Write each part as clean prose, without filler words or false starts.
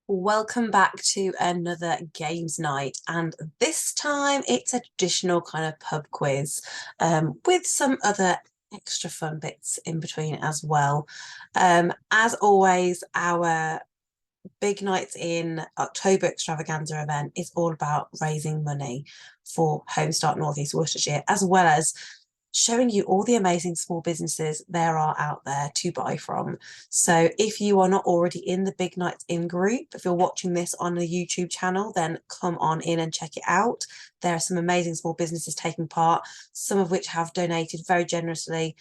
Welcome back to another games night, and this time it's a traditional kind of pub quiz with some other extra fun bits in between as well. As always, our Big Nights in October Extravaganza event is all about raising money for Homestart North East Worcestershire, as well as showing you all the amazing small businesses there are out there to buy from. So if you are not already in the Big Nights In group, if you're watching this on the YouTube channel, then come on in and check it out. There are some amazing small businesses taking part, some of which have donated very generously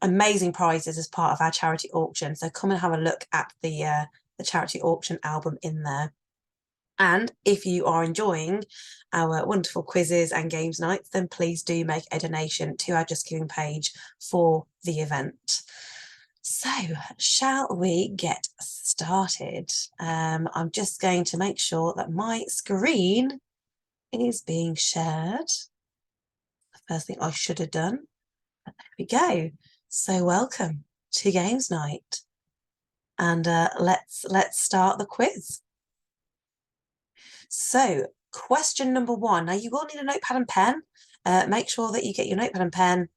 amazing prizes as part of our charity auction. So come and have a look at the charity auction album in there. And if you are enjoying our wonderful quizzes and games nights, then please do make a donation to our Just Giving page for the event. So shall we get started? I'm just going to make sure that my screen is being shared. The first thing I should have done. But there we go. So welcome to games night. And let's start the quiz. So question number one. Now you will need a notepad and pen. Make sure that you get your notepad and pen.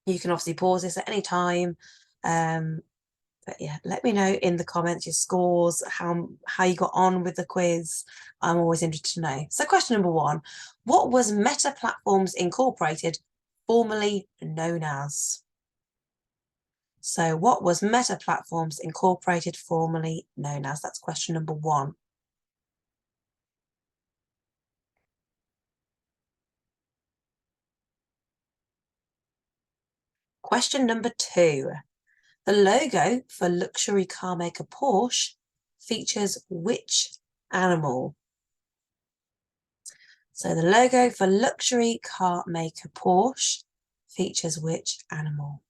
You can obviously pause this at any time. But yeah, let me know in the comments your scores, how you got on with the quiz. I'm always interested to know. So question number one, what was Meta Platforms Incorporated formerly known as? So what was Meta Platforms Incorporated formerly known as? That's question number one. Question number two. The logo for luxury car maker Porsche features which animal? So the logo for luxury car maker Porsche features which animal?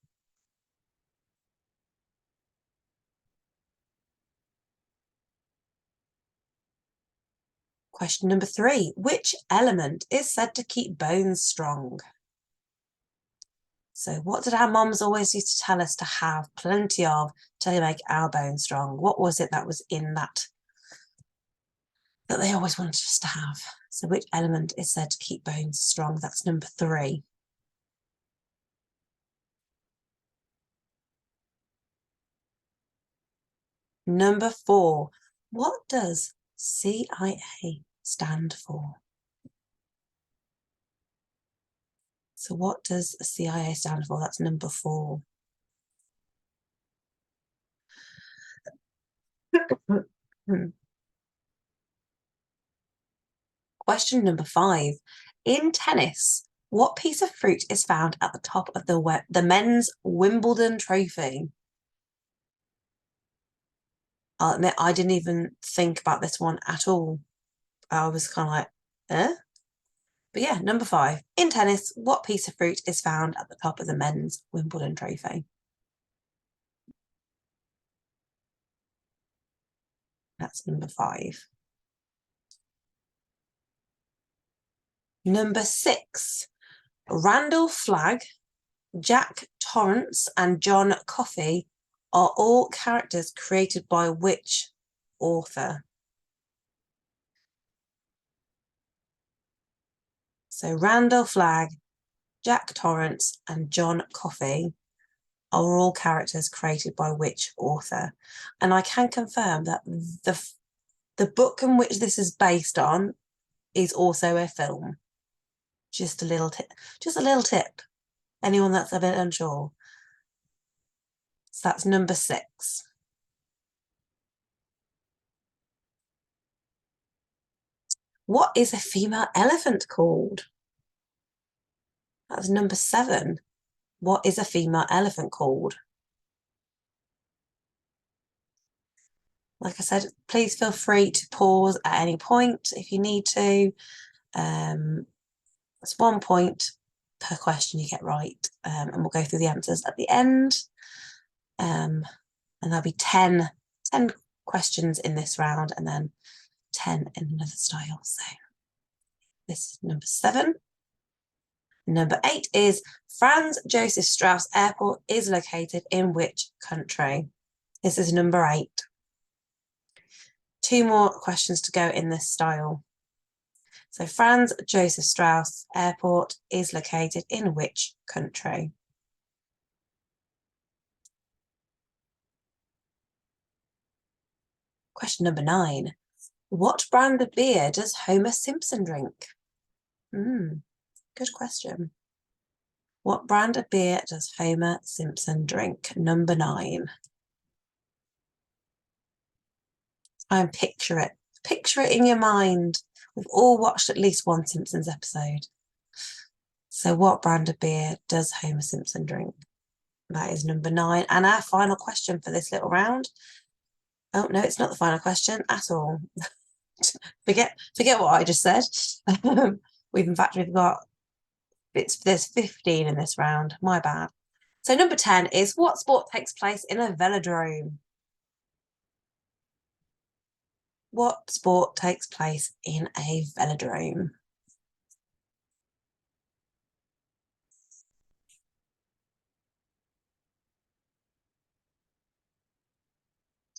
Question number three. Which element is said to keep bones strong? So what did our moms always used to tell us to have plenty of to make our bones strong? What was it that was in that they always wanted us to have? So which element is said to keep bones strong? That's number three. Number four. What does CIA stand for? So what does CIA stand for? That's number four. Question number five. In tennis, what piece of fruit is found at the top of the men's Wimbledon trophy? I'll admit I didn't even think about this one at all. I was kind of like, eh? But yeah, number five. In tennis, what piece of fruit is found at the top of the men's Wimbledon trophy? That's number five. Number six. Randall Flagg, Jack Torrance, and John Coffey are all characters created by which author? So Randall Flagg, Jack Torrance, and John Coffey are all characters created by which author? And I can confirm that the book in which this is based on is also a film. Just a little tip. Just a little tip. Anyone that's a bit unsure. So that's number six. What is a female elephant called? That's number seven. What is a female elephant called? Like I said, please feel free to pause at any point if you need to. That's 1 point per question you get right. And we'll go through the answers at the end. And there'll be 10 questions in this round and then 10 in another style. So this is number seven. Number eight is Franz Josef Strauss Airport is located in which country? This is number eight. 2 more questions to go in this style. So Franz Josef Strauss Airport is located in which country? Question number 9. What brand of beer does Homer Simpson drink? Good question. What brand of beer does Homer Simpson drink? Number 9. Try and picture it. Picture it in your mind. We've all watched at least one Simpsons episode. So what brand of beer does Homer Simpson drink? That is number 9. And our final question for this little round. Oh, no, it's not the final question at all. Forget what I just said. We've got, there's 15 in this round. My bad. So number 10 is, what sport takes place in a velodrome? What sport takes place in a velodrome?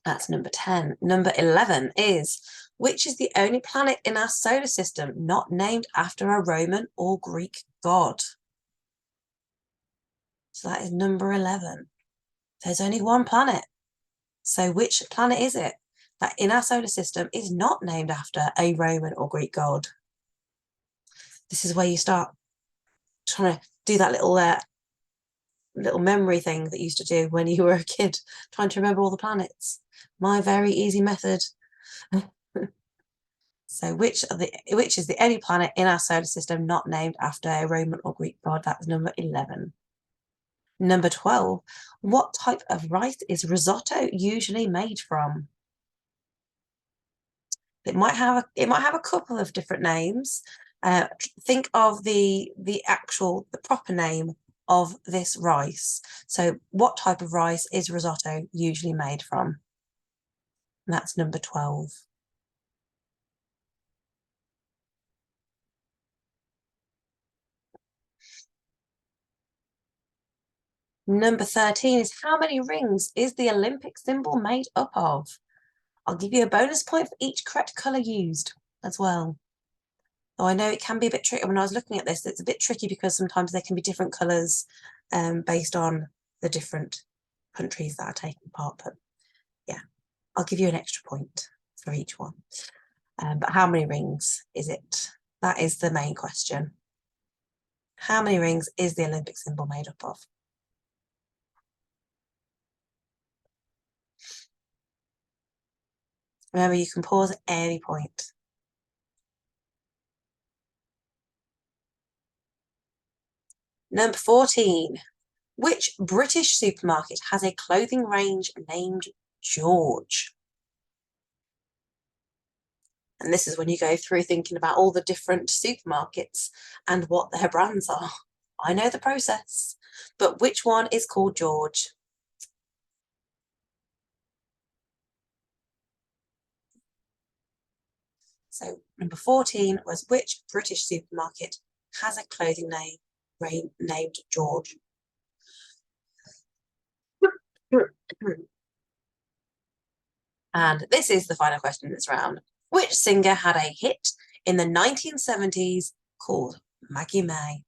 That's number 10. Number 11 is, which is the only planet in our solar system not named after a Roman or Greek god? So that is number 11. There's only one planet. So which planet is it that in our solar system is not named after a Roman or Greek god? This is where you start trying to do that little memory thing that you used to do when you were a kid, trying to remember all the planets. My very easy method. So which is the only planet in our solar system not named after a Roman or Greek god? That's number 11. Number 12. What type of rice is risotto usually made from? It might have a couple of different names. Think of the proper name of this rice. So what type of rice is risotto usually made from? And that's number 12. Number 13 is, how many rings is the Olympic symbol made up of? I'll give you a bonus point for each correct colour used as well. Though I know it can be a bit tricky. When I was looking at this, it's a bit tricky because sometimes there can be different colours based on the different countries that are taking part. But yeah, I'll give you an extra point for each one. But how many rings is it? That is the main question. How many rings is the Olympic symbol made up of? Remember, you can pause at any point. Number 14. Which British supermarket has a clothing range named George? And this is when you go through thinking about all the different supermarkets and what their brands are. I know the process, but which one is called George? So number 14 was, which British supermarket has a clothing name named George? And this is the final question in this round. Which singer had a hit in the 1970s called Maggie May?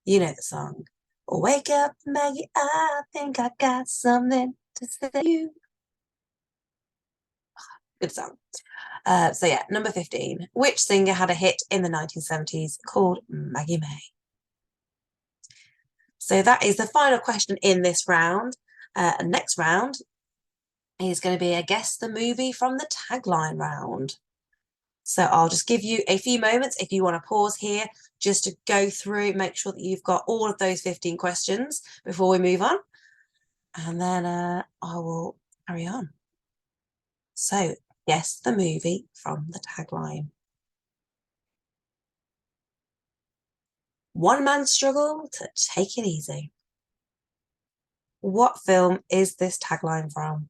You know the song. Wake up, Maggie, I think I got something to say to you. Good song. So yeah, number 15. Which singer had a hit in the 1970s called Maggie May? So that is the final question in this round. Next round is going to be a guess the movie from the tagline round. So I'll just give you a few moments if you want to pause here just to go through, make sure that you've got all of those 15 questions before we move on. And then I will carry on. So guess the movie from the tagline. One man's struggle to take it easy. What film is this tagline from?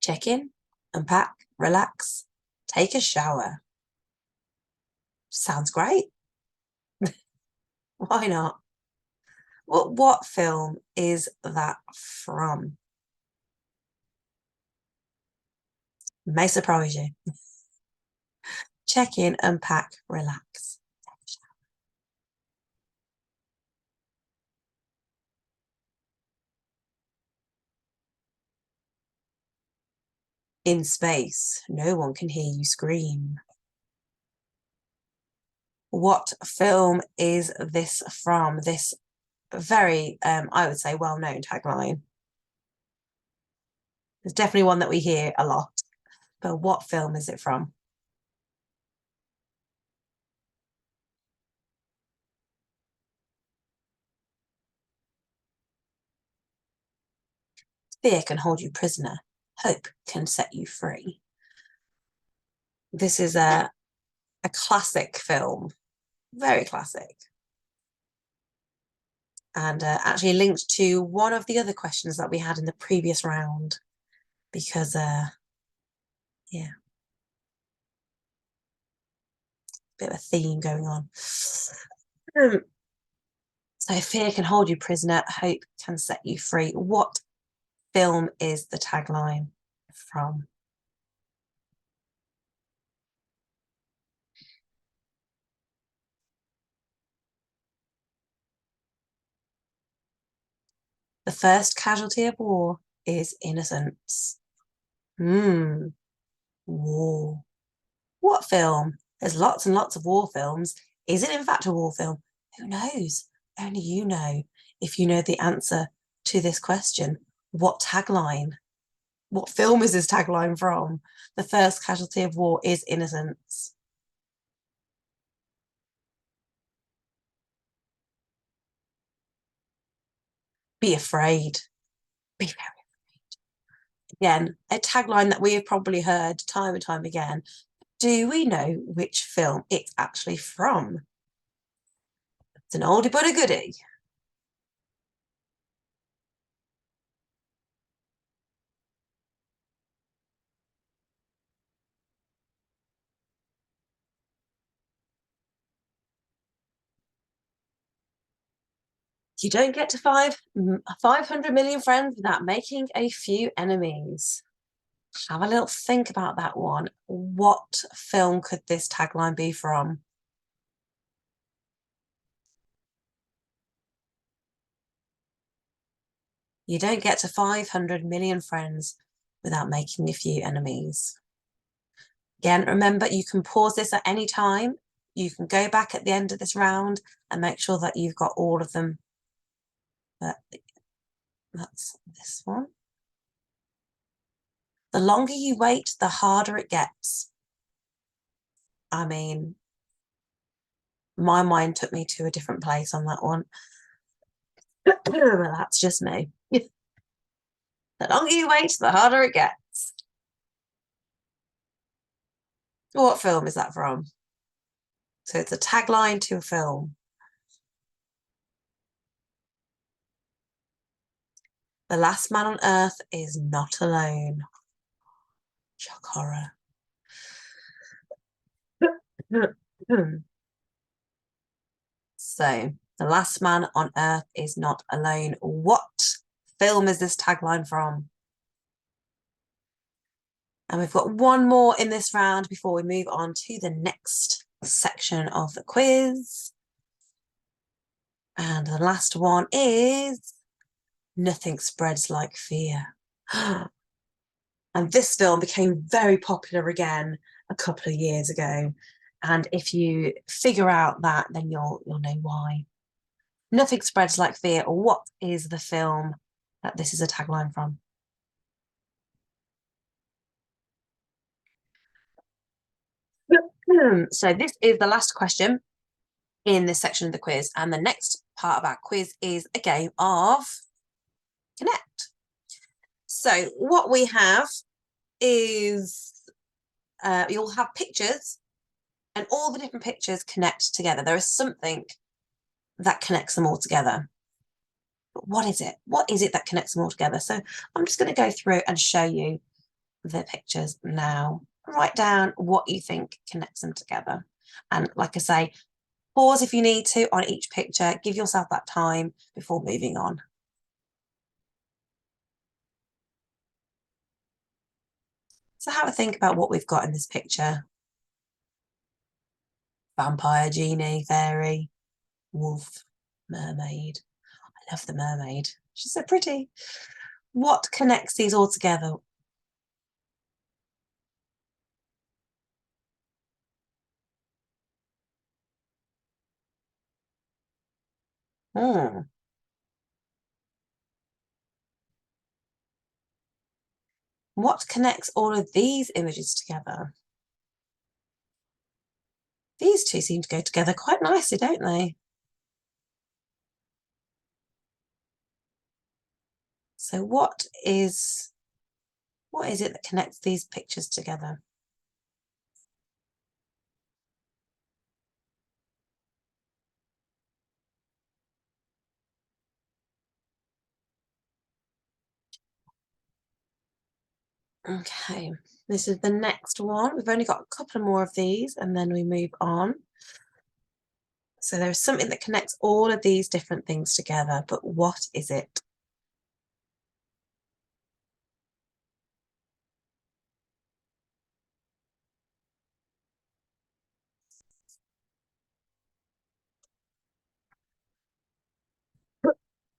Check in, unpack, relax, take a shower. Sounds great. Why not? What film is that from? May surprise you. Check in, unpack, relax. In space, no one can hear you scream. What film is this from? This very, I would say, well-known tagline. It's definitely one that we hear a lot. But what film is it from? Fear can hold you prisoner. Hope can set you free. This is a classic film, very classic. And actually linked to one of the other questions that we had in the previous round. Because, yeah, bit of a theme going on. So fear can hold you prisoner, hope can set you free. What film is the tagline from? The first casualty of war is innocence. War. What film? There's lots and lots of war films. Is it in fact a war film? Who knows? Only you know. If you know the answer to this question, what tagline? What film is this tagline from? The first casualty of war is innocence. Be afraid. Be very again, a tagline that we have probably heard time and time again. Do we know which film it's actually from? It's an oldie but a goodie. You don't get to 500 million friends without making a few enemies. Have a little think about that one. What film could this tagline be from? You don't get to 500 million friends without making a few enemies. Again, remember, you can pause this at any time. You can go back at the end of this round and make sure that you've got all of them. But that's this one. The longer you wait, the harder it gets. I mean, my mind took me to a different place on that one. Well, that's just me. The longer you wait, the harder it gets. What film is that from? So it's a tagline to a film. The last man on earth is not alone. Shock horror. So, the last man on earth is not alone. What film is this tagline from? And we've got one more in this round before we move on to the next section of the quiz. And the last one is Nothing Spreads Like Fear. And this film became very popular again a couple of years ago. And if you figure out that, then you'll know why. Nothing Spreads Like Fear. What is the film that this is a tagline from? So this is the last question in this section of the quiz. And the next part of our quiz is a game of Connect. So what we have is you'll have pictures and all the different pictures connect together. There is something that connects them all together. But what is it? What is it that connects them all together? So I'm just going to go through and show you the pictures now. write down what you think connects them together. And like I say, pause if you need to on each picture, give yourself that time before moving on. So have a think about what we've got in this picture. Vampire, genie, fairy, wolf, mermaid. I love the mermaid. She's so pretty. What connects these all together? Hmm. What connects all of these images together? These two seem to go together quite nicely, don't they? So what is it that connects these pictures together? Okay, this is the next one. We've only got a couple more of these and then we move on. So there's something that connects all of these different things together, but what is it?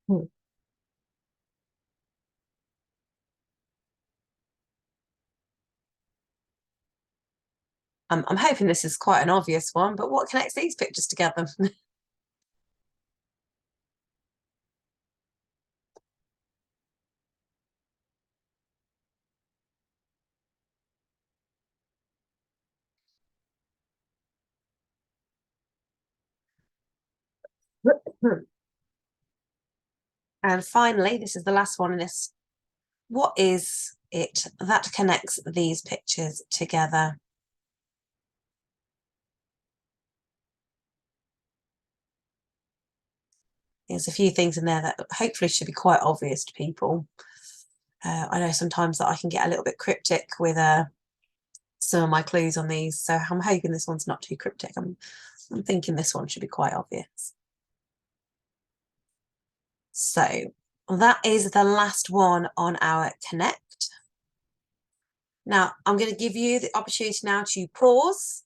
Hmm. I'm hoping this is quite an obvious one, but what connects these pictures together? And finally, this is the last one in this. What is it that connects these pictures together? There's a few things in there that hopefully should be quite obvious to people. I know sometimes that I can get a little bit cryptic with some of my clues on these, so I'm hoping this one's not too cryptic. I'm thinking this one should be quite obvious. So that is the last one on our connect. Now I'm going to give you the opportunity now to pause,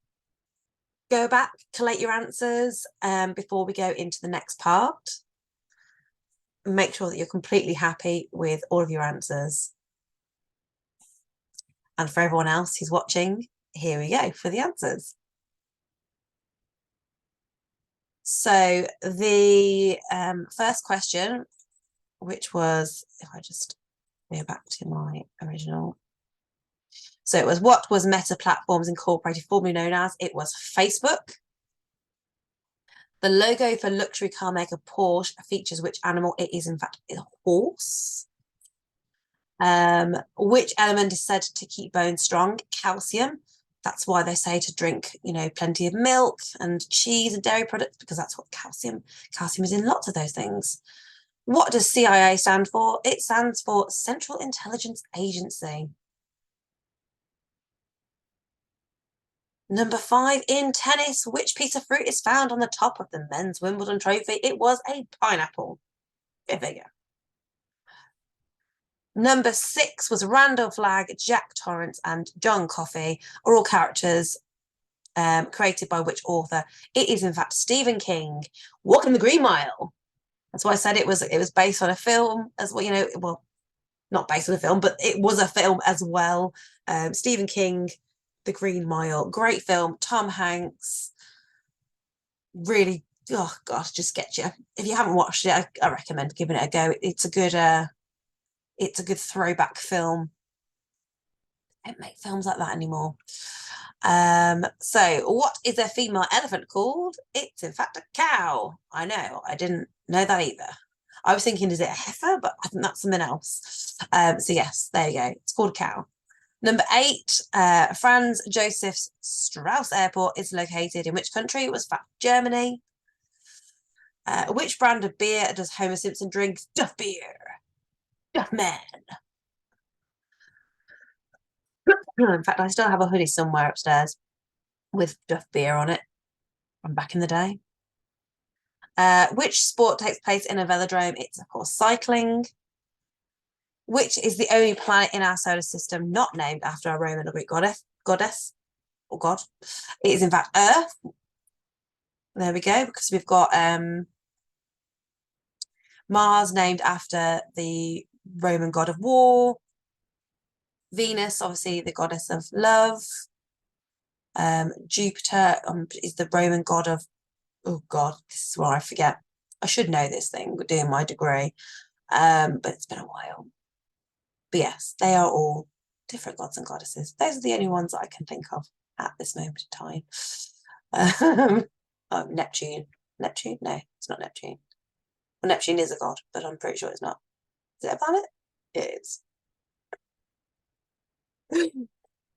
go back, collate your answers before we go into the next part. Make sure that you're completely happy with all of your answers. And for everyone else who's watching, here we go for the answers. So the first question, which was, if I just go back to my original. So it was, what was Meta Platforms Incorporated formerly known as? It was Facebook. The logo for luxury car maker Porsche features which animal? It is in fact a horse. Which element is said to keep bones strong? Calcium. That's why they say to drink, plenty of milk and cheese and dairy products, because that's what calcium is in lots of those things. What does CIA stand for? It stands for Central Intelligence Agency. Number 5, in tennis, which piece of fruit is found on the top of the men's Wimbledon trophy? It was a pineapple. Go figure. Number 6 was Randall Flagg, Jack Torrance, and John Coffey are all characters created by which author? It is in fact Stephen King. Walking the Green Mile. That's why I said it was based on a film as well. Well, not based on a film, but it was a film as well. Stephen King, The Green Mile, great film. Tom Hanks, really. Oh gosh, just get you. If you haven't watched it, I recommend giving it a go. It's a good throwback film. I don't make films like that anymore. So what is a female elephant called? It's in fact a cow. I know, I didn't know that either. I was thinking, is it a heifer? But I think that's something else. So yes, there you go. It's called a cow. Number 8, Franz Josef Strauss Airport is located in which country? It was fact Germany. Which brand of beer does Homer Simpson drink? Duff beer. Duff man. In fact, I still have a hoodie somewhere upstairs with Duff beer on it from back in the day. Which sport takes place in a velodrome? It's, of course, cycling. Which is the only planet in our solar system not named after a Roman or Greek goddess or god? It is, in fact, Earth. There we go, because we've got Mars named after the Roman god of war. Venus, obviously, the goddess of love. Jupiter is the Roman god of, oh God, this is where I forget. I should know this thing, doing my degree, but it's been a while. But yes, they are all different gods and goddesses. Those are the only ones that I can think of at this moment in time. Oh, Neptune. Neptune? No, it's not Neptune. Well, Neptune is a god, but I'm pretty sure it's not. Is it a planet? It is.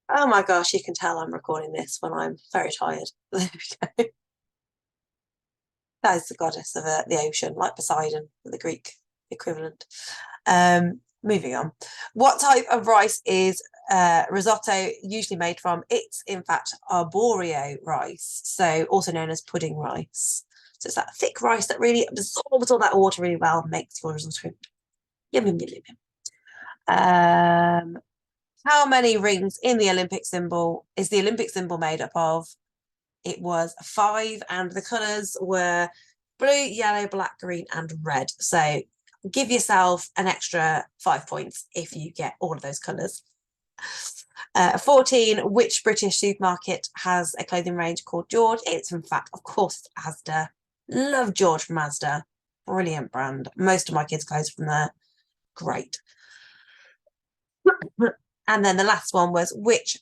Oh my gosh, you can tell I'm recording this when I'm very tired. There we go. That is the goddess of the ocean, like Poseidon, the Greek equivalent. Moving on. What type of rice is risotto usually made from? It's, in fact, arborio rice, so also known as pudding rice. So it's that thick rice that really absorbs all that water really well and makes your risotto. Yum, yum, yum, yum. How many rings in the Olympic symbol is the Olympic symbol made up of? It was 5, and the colours were blue, yellow, black, green, and red. So give yourself an extra 5 points if you get all of those colours. 14, which British supermarket has a clothing range called George? It's, in fact, of course, Asda. Love George from Asda. Brilliant brand. Most of my kids' clothes from there. Great. And then the last one was which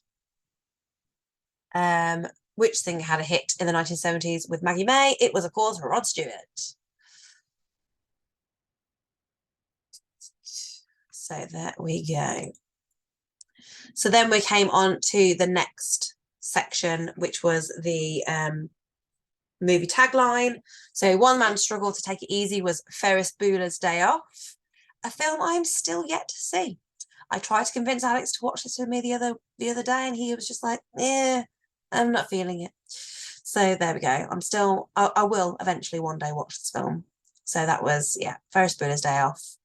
singer had a hit in the 1970s with Maggie May? It was, of course, Rod Stewart. So there we go. So then we came on to the next section, which was the movie tagline. So one man struggled to take it easy was Ferris Bueller's Day Off, a film I'm still yet to see. I tried to convince Alex to watch this with me the other day, and he was just like, "Yeah, I'm not feeling it." So there we go. I will eventually one day watch this film. So that was, yeah, Ferris Bueller's Day Off.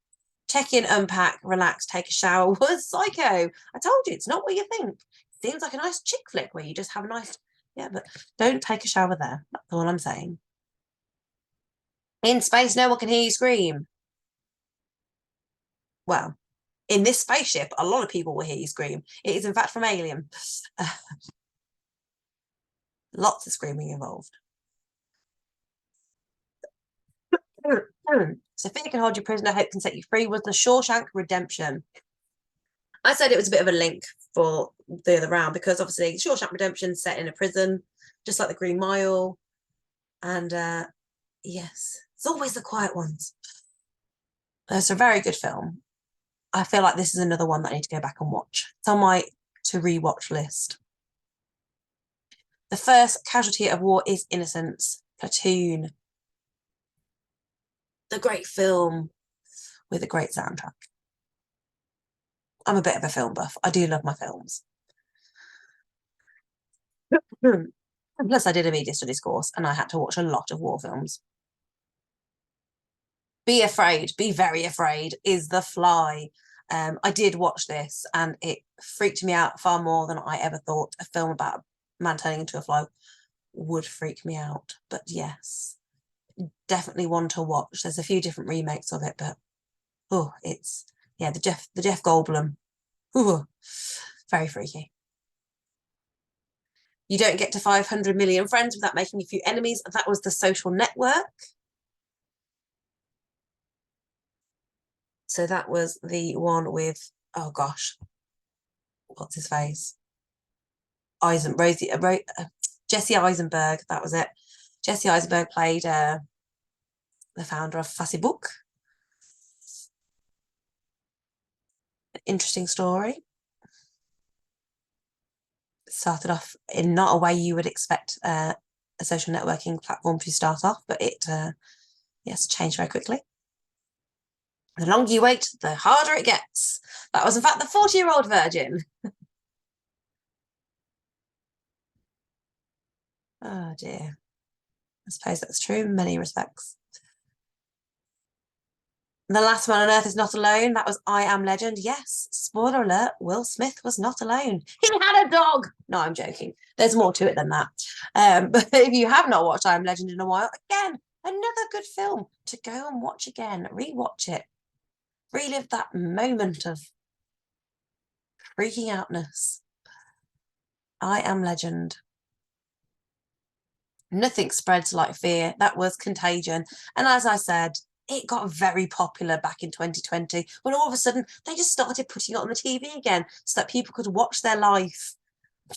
Check in, unpack, relax, take a shower was Psycho. I told you, it's not what you think. It seems like a nice chick flick where you just have a nice, yeah, but don't take a shower there. That's all I'm saying. In space, no one can hear you scream. Well, in this spaceship, a lot of people will hear you scream. It is, in fact, from Alien. Lots of screaming involved. So fear can hold you prisoner, hope can set you free was the Shawshank Redemption. I said it was a bit of a link for the other round because obviously Shawshank Redemption set in a prison, just like the Green Mile. And yes, it's always the quiet ones. It's a very good film. I feel like this is another one that I need to go back and watch. It's on my to rewatch list. The first casualty of war is innocence. Platoon. The great film with a great soundtrack. I'm a bit of a film buff. I do love my films. And plus, I did a media studies course and I had to watch a lot of war films. Be Afraid, Be Very Afraid is The Fly. I did watch this and it freaked me out far more than I ever thought a film about a man turning into a fly would freak me out. But yes, definitely one to watch. There's a few different remakes of it, but oh, it's, yeah, the Jeff Goldblum. Ooh, very freaky. You don't get to 500 million friends without making a few enemies. That was The Social Network. So that was the one with, oh gosh, what's his face? Jesse Eisenberg, that was it. Jesse Eisenberg played the founder of Facebook. Interesting story. Started off in not a way you would expect a social networking platform to start off, but it, yes, changed very quickly. The longer you wait, the harder it gets. That was, in fact, the 40-year-old virgin. Oh dear. I suppose that's true in many respects. The last man on earth is not alone. That was I Am Legend. Yes, spoiler alert, Will Smith was not alone. He had a dog. No, I'm joking. There's more to it than that. But if you have not watched I Am Legend in a while, again, another good film to go and watch again. Rewatch it. Relive that moment of freaking outness. I Am Legend. Nothing spreads like fear. That was Contagion. And as I said, it got very popular back in 2020 when all of a sudden they just started putting it on the TV again so that people could watch their life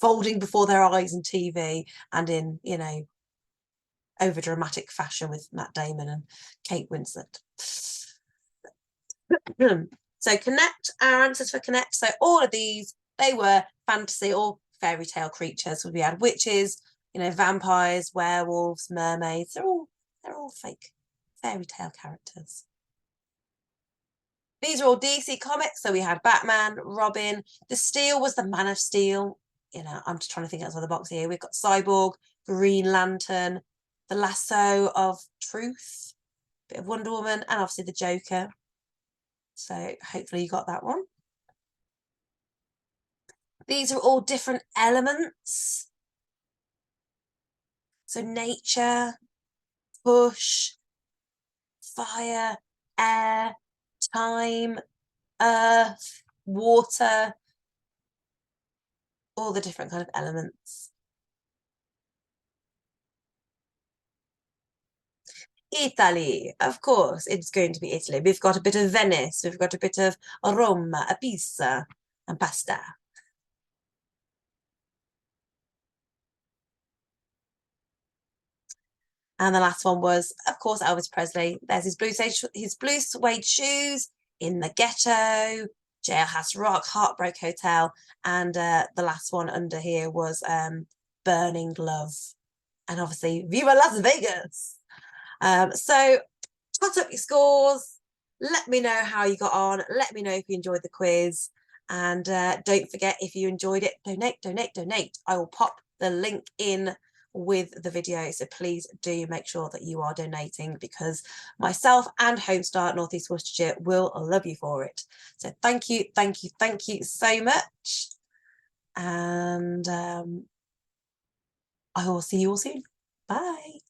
folding before their eyes in TV and in, you know, over dramatic fashion with Matt Damon and Kate Winslet. So Connect, our answers for Connect. So all of these, they were fantasy or fairy tale creatures. We had witches, you know, vampires, werewolves, mermaids. They're all fake fairy tale characters. These are all DC comics. So we had Batman, Robin. The Steel was the Man of Steel. You know, I'm just trying to think outside the box here. We've got Cyborg, Green Lantern, the Lasso of Truth, bit of Wonder Woman, and obviously the Joker. So hopefully you got that one. These are all different elements. So nature, bush, fire, air, time, earth, water, all the different kind of elements. Italy, of course, it's going to be Italy. We've got a bit of Venice, we've got a bit of Roma, a pizza, and pasta. And the last one was, of course, Elvis Presley. There's his blue suede shoes, In the Ghetto, Jailhouse Rock, Heartbreak Hotel, and the last one under here was Burning Love, and obviously Viva Las Vegas. So tot up your scores. Let me know how you got on. Let me know if you enjoyed the quiz. And don't forget, if you enjoyed it, donate, donate, donate. I will pop the link in with the video. So please do make sure that you are donating because myself and Homestar North East Worcestershire will love you for it. So thank you, thank you, thank you so much. And I will see you all soon. Bye.